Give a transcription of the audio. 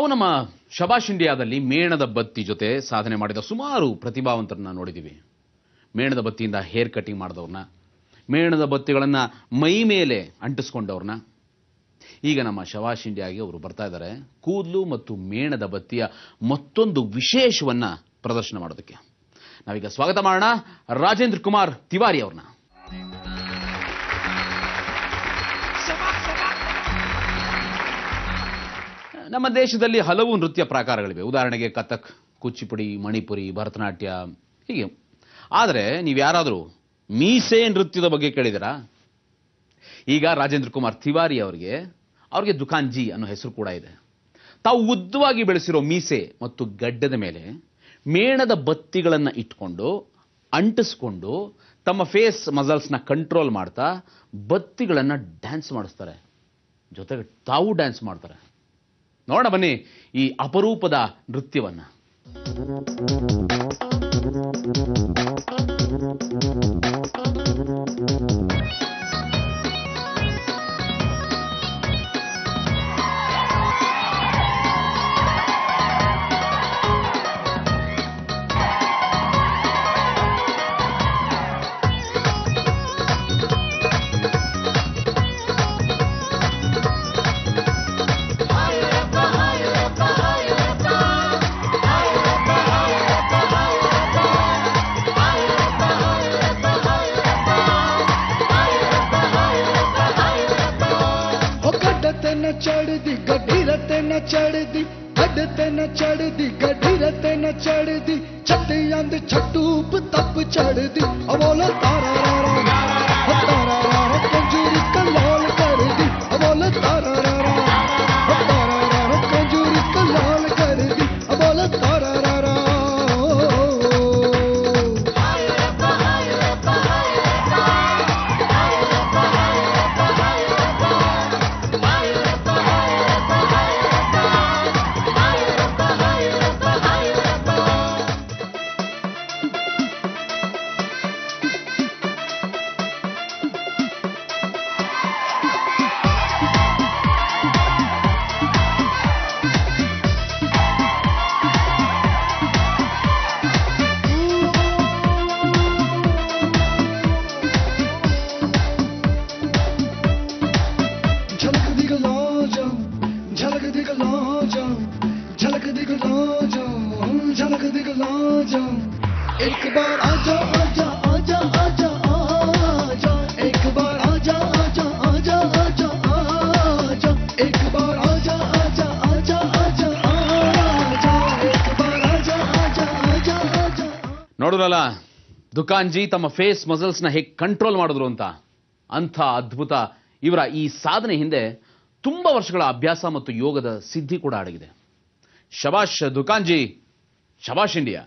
ನಾವು ನಮ್ಮ ಶಬಾಷ್ ಇಂಡಿಯಾದಲ್ಲಿ ಮೇಣದ ಬತ್ತಿ ಜೊತೆ ಸಾಧನೆ ಮಾಡಿದ ಸುಮಾರು ಪ್ರತಿಭಾವಂತರನ್ನ ನೋಡಿದ್ದೀವಿ. ಮೇಣದ ಬತ್ತಿಯಿಂದ ಹೇರ್ ಕಟಿಂಗ್ ಮಾಡಿದವ್ರನ್ನ, ಮೇಣದ ಬತ್ತಿಗಳನ್ನು ಮೈ ಮೇಲೆ ಅಂಟಿಸ್ಕೊಂಡವ್ರನ್ನ. ಈಗ ನಮ್ಮ ಶಬಾಷ್ ಇಂಡಿಯಾಗೆ ಅವರು ಬರ್ತಾ ಇದ್ದಾರೆ ಕೂದಲು ಮತ್ತು ಮೇಣದ ಬತ್ತಿಯ ಮತ್ತೊಂದು ವಿಶೇಷವನ್ನ ಪ್ರದರ್ಶನ ಮಾಡೋದಕ್ಕೆ. ನಾವೀಗ ಸ್ವಾಗತ ಮಾಡೋಣ ರಾಜೇಂದ್ರ ಕುಮಾರ್ ತಿವಾರಿ ಅವ್ರನ್ನ. ನಮ್ಮ ದೇಶದಲ್ಲಿ ಹಲವು ನೃತ್ಯ ಪ್ರಕಾರಗಳಿವೆ. ಉದಾಹರಣೆಗೆ ಕಥಕ್, ಕುಚಿಪುಡಿ, ಮಣಿಪುರಿ, ಭರತನಾಟ್ಯ ಹೀಗೆ. ಆದರೆ ನೀವು ಯಾರಾದರೂ ಮೀಸೆ ನೃತ್ಯದ ಬಗ್ಗೆ ಕೇಳಿದಿರಾ? ಈಗ ರಾಜೇಂದ್ರ ಕುಮಾರ್ ತಿವಾರಿ ಅವ್ರಿಗೆ ದುಕಾನ್ ಜಿ ಅನ್ನೋ ಹೆಸರು ಕೂಡ ಇದೆ. ತಾವು ಉದ್ದವಾಗಿ ಬೆಳೆಸಿರೋ ಮೀಸೆ ಮತ್ತು ಗಡ್ಡದ ಮೇಲೆ ಮೇಣದ ಬತ್ತಿಗಳನ್ನು ಇಟ್ಕೊಂಡು ಅಂಟಿಸ್ಕೊಂಡು ತಮ್ಮ ಫೇಸ್ ಮಸಲ್ಸ್ನ ಕಂಟ್ರೋಲ್ ಮಾಡ್ತಾ ಬತ್ತಿಗಳನ್ನು ಡ್ಯಾನ್ಸ್ ಮಾಡಿಸ್ತಾರೆ. ಜೊತೆಗೆ ತಾವು ಡ್ಯಾನ್ಸ್ ಮಾಡ್ತಾರೆ. ನೋಡ ಬನ್ನಿ ಈ ಅಪರೂಪದ ನೃತ್ಯವನ್ನ. चढ़दी गड्ढी रते न चढ़दी गड्ढते न चढ़दी गड्ढी रते न चढ़दी छट्टी अंद छटूप तप चढ़दी अबोला तारा रारा कंजूरी कलाल कर दी अबोला तारा रारा कंजूरी कलाल कर दी अबोला तारा रारा. एक बार आजा आजा आजा आजा आजा एक बार आजा आजा आजा आजा आजा एक बार आजा आजा आजा आजा आजा एक बार आजा आजा आजा आजा. ನೋಡಿದ್ರಲ್ಲ ದುಕಾನ್ ಜಿ ತಮ್ಮ ಫೇಸ್ ಮಸಲ್ಸ್ನ ಹೇಗೆ ಕಂಟ್ರೋಲ್ ಮಾಡಿದ್ರು ಅಂತ. ಅಂಥ ಅದ್ಭುತ ಇವರ ಈ ಸಾಧನೆ ಹಿಂದೆ ತುಂಬಾ ವರ್ಷಗಳ ಅಭ್ಯಾಸ ಮತ್ತು ಯೋಗದ ಸಿದ್ಧಿ ಕೂಡ ಅಡಗಿದೆ. ಶಬಾಷ್ ದುಕಾನ್ ಜಿ, ಶಬಾಷ್ ಇಂಡಿಯಾ.